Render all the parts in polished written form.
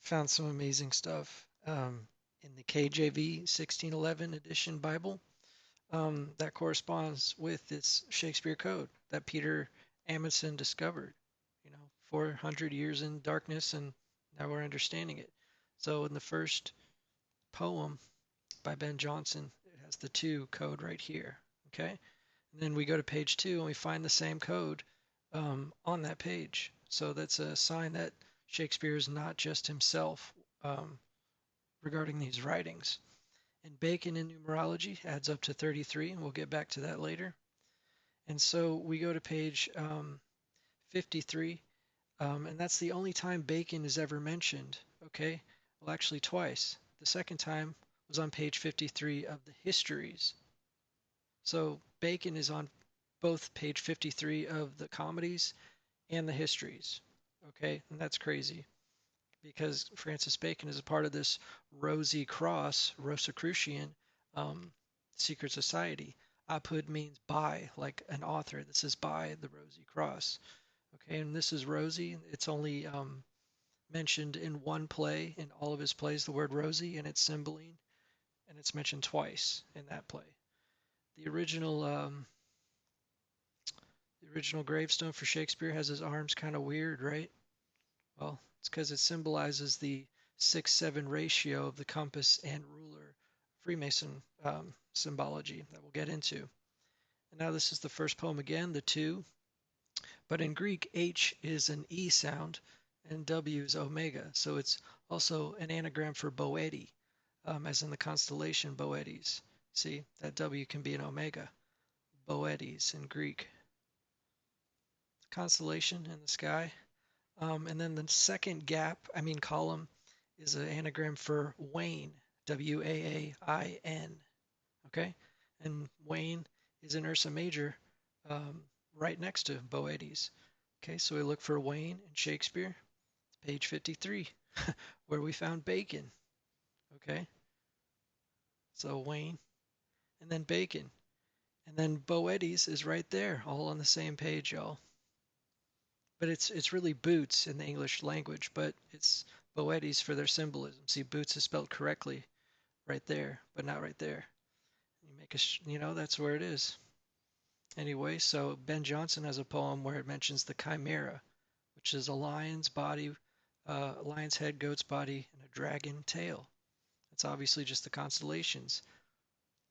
Found some amazing stuff in the KJV 1611 edition Bible that corresponds with this Shakespeare code that Peter Amundsen discovered. 400 years in darkness, and now we're understanding it. So in the first poem by Ben Jonson, it has the 2 code right here. Okay, and then we go to page 2 and we find the same code on that page. So that's a sign that Shakespeare is not just himself um, regarding these writings. And Bacon in numerology adds up to 33, and we'll get back to that later. And so we go to page 53, and that's the only time Bacon is ever mentioned. Okay, well, actually, twice. The second time was on page 53 of the histories. So Bacon is on both page 53 of the comedies and the histories. Okay, and that's crazy because Francis Bacon is a part of this Rosicrucian um, secret society. Apud means by, like an author. This is by the Rosy Cross. Okay, and this is Rosie. It's only mentioned in one play in all of his plays, the word Rosie, and it's Cymbeline, and it's mentioned twice in that play. The original the original gravestone for Shakespeare has his arms kind of weird, right? Well, it's because it symbolizes the 6-7 ratio of the compass and ruler Freemason symbology that we'll get into. And now this is the first poem again, the 2. But in Greek, H is an E sound and W is omega. So it's also an anagram for Boety, as in the constellation Boetes. See, that W can be an omega. Boetes in Greek. Constellation in the sky. And then the second column, is an anagram for Wain, Wain. Okay, and Wain is in Ursa Major, right next to Boetes. Okay, so we look for Wain in Shakespeare, page 53, where we found Bacon. Okay, so Wain, and then Bacon, and then Boetes is right there, all on the same page, y'all. But it's really boots in the English language, but it's Boetes for their symbolism. See, boots is spelled correctly right there, but not right there. That's where it is. Anyway, so Ben Jonson has a poem where it mentions the chimera, which is a lion's body, lion's head, goat's body, and a dragon tail. It's obviously just the constellations.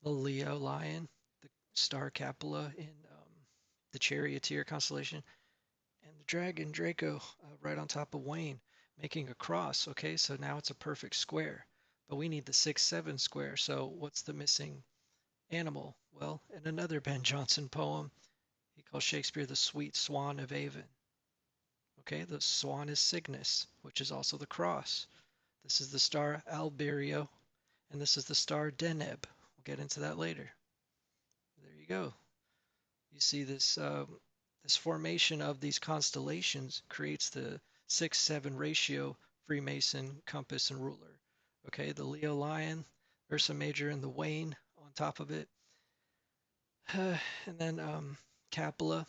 The Leo lion, the star Capella in the Charioteer constellation, and the dragon Draco right on top of Wayne, making a cross. Okay, so now it's a perfect square, but we need the 6-7 square. So what's the missing animal? Well, in another Ben Jonson poem, he calls Shakespeare the sweet swan of Avon. Okay, the swan is Cygnus, which is also the cross. This is the star Alberio, and this is the star Deneb. We'll get into that later. There you go. You see this formation of these constellations creates the 6-7 ratio Freemason compass and ruler. Okay, the Leo lion, Ursa Major, and the Wain on top of it. And then Capella,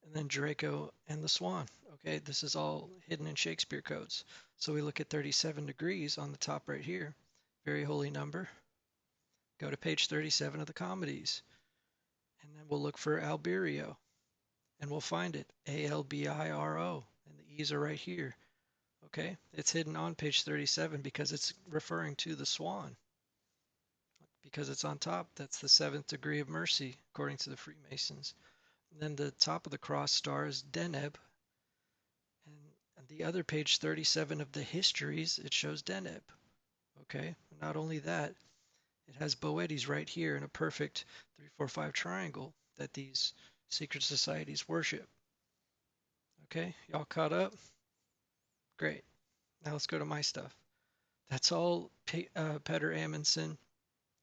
and then Draco and the Swan. Okay, this is all hidden in Shakespeare codes. So we look at 37 degrees on the top right here. Very holy number. Go to page 37 of the comedies. And then we'll look for Alberio. And we'll find it. Albiro. And the E's are right here. Okay, it's hidden on page 37 because it's referring to the swan. Because it's on top, that's the 7th degree of mercy, according to the Freemasons. And then the top of the cross star is Deneb, and the other page 37 of the histories, it shows Deneb. Okay, not only that, it has Boetes right here in a perfect 3-4-5 triangle that these secret societies worship. Okay, y'all caught up? Great. Now let's go to my stuff. That's all Peter Amundsen,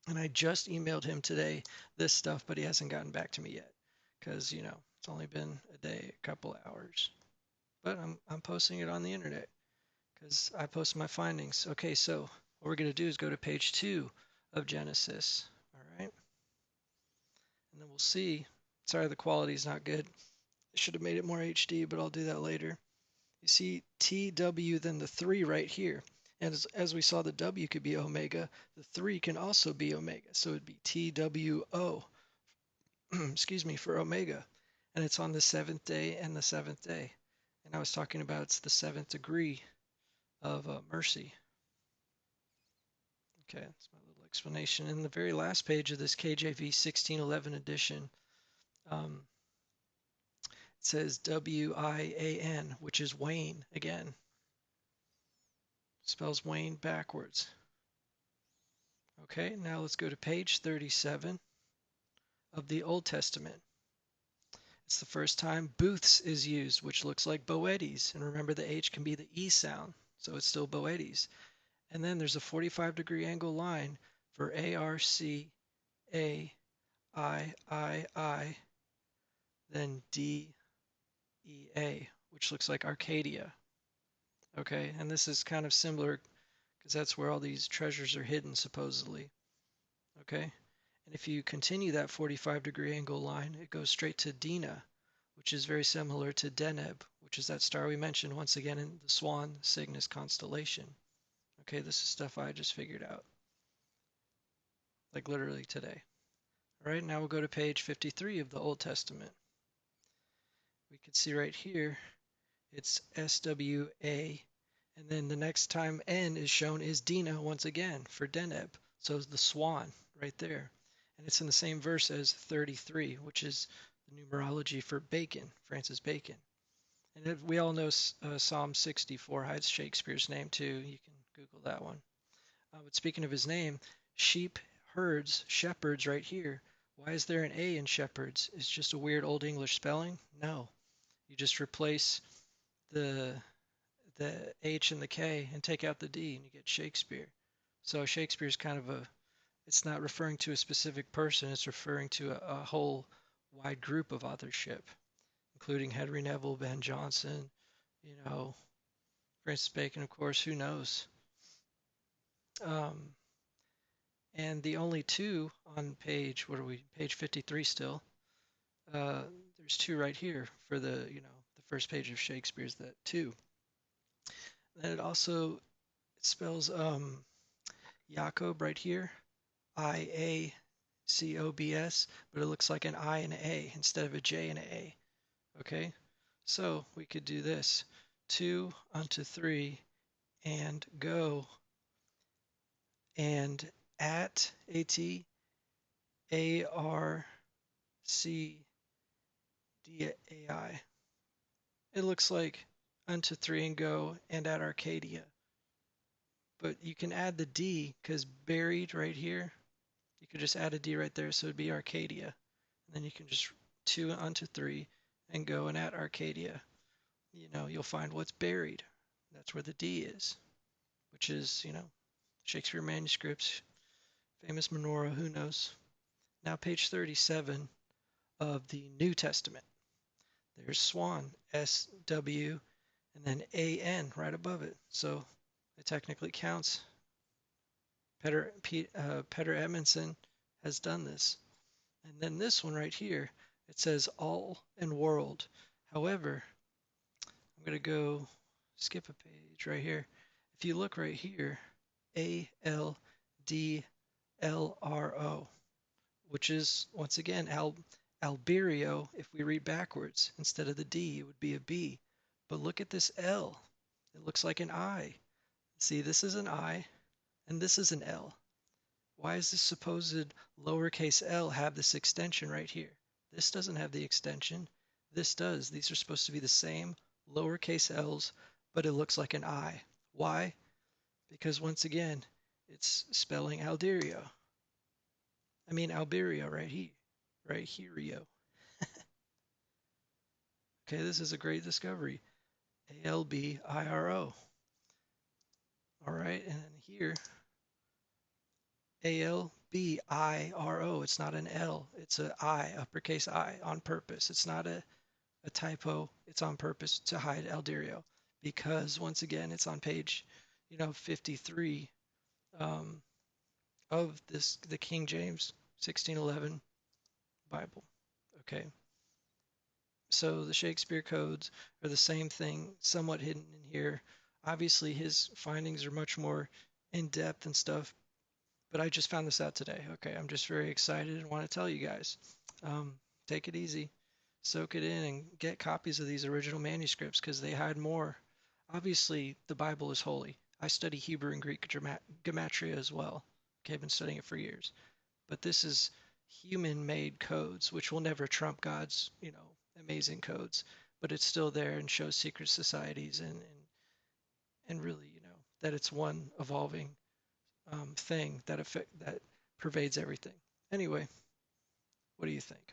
and I just emailed him today this stuff, but he hasn't gotten back to me yet because, it's only been a day, a couple hours. But I'm posting it on the internet because I post my findings. Okay, so what we're going to do is go to page 2 of Genesis. All right. And then we'll see. Sorry, the quality is not good. I should have made it more HD, but I'll do that later. You see TW, then the 3 right here. And as we saw, the W could be omega. The 3 can also be omega. So it'd be TWO, excuse me, for omega. And it's on the 7th day and the 7th day. And I was talking about it's the 7th degree of mercy. Okay, that's my little explanation. In the very last page of this KJV 1611 edition, um, it says WIAN, which is Wayne again. Spells Wayne backwards. Okay, now let's go to page 37 of the Old Testament. It's the first time booths is used, which looks like Boetes. And remember, the H can be the E sound, so it's still Boetes. And then there's a 45-degree angle line for ARC, A, I, then D, E, A, which looks like Arcadia. Okay, and this is kind of similar because that's where all these treasures are hidden, supposedly. Okay, and if you continue that 45-degree angle line, it goes straight to Dina, which is very similar to Deneb, which is that star we mentioned once again in the Swan Cygnus constellation. Okay, this is stuff I just figured out, like literally today. All right, now we'll go to page 53 of the Old Testament. We can see right here, it's SWA, and then the next time N is shown is Dina once again for Deneb. So it's the swan right there. And it's in the same verse as 33, which is the numerology for Bacon, Francis Bacon. And we all know Psalm 64 hides Shakespeare's name too. You can Google that one. But speaking of his name, sheep, herds, shepherds right here. Why is there an A in shepherds? It's just a weird Old English spelling? No. You just replace the H and the K and take out the D and you get Shakespeare. So Shakespeare's kind of it's not referring to a specific person, it's referring to a whole wide group of authorship, including Henry Neville, Ben Jonson, Francis Bacon, of course, who knows? Um, and the only two on page, what are we, page 53 still, there's two right here for the first page of Shakespeare's, that two. Then it also spells Jacob right here, IACOBS, but it looks like an I and an A instead of a J and an A. Okay, so we could do this: 2 unto 3 and go, and at AT ARCDAI. It looks like unto 3 and go and at Arcadia. But you can add the D because buried right here, you could just add a D right there, so it'd be Arcadia. And then you can just 2 unto 3 and go and at Arcadia. You'll find what's buried. That's where the D is, which is, Shakespeare manuscripts, famous menorah, who knows. Now page 37 of the New Testament. There's swan, SW, and then AN right above it. So it technically counts. Peter Edmondson has done this. And then this one right here, it says all and world. However, I'm going to go skip a page right here. If you look right here, ALDLRO, which is, once again, Alberio. If we read backwards, instead of the D, it would be a B. But look at this L. It looks like an I. See, this is an I, and this is an L. Why does this supposed lowercase l have this extension right here? This doesn't have the extension. This does. These are supposed to be the same lowercase l's, but it looks like an I. Why? Because once again, it's spelling Alberio right here. Right here. Okay, this is a great discovery. ALBIRO. All right, and then here, ALBIRO. It's not an L, it's an I, uppercase I, on purpose. It's not a typo. It's on purpose to hide Alderio, because once again, it's on page 53 of the King James 1611 Bible. Okay. So the Shakespeare codes are the same thing, somewhat hidden in here. Obviously, his findings are much more in depth and stuff, but I just found this out today. Okay, I'm just very excited and want to tell you guys. Um, Take it easy, soak it in, and get copies of these original manuscripts because they hide more. Obviously, the Bible is holy. I study Hebrew and Greek gematria as well. Okay, I've been studying it for years. But this is human-made codes, which will never trump God's, amazing codes. But it's still there and shows secret societies and really, that it's one evolving thing that pervades everything. Anyway, what do you think?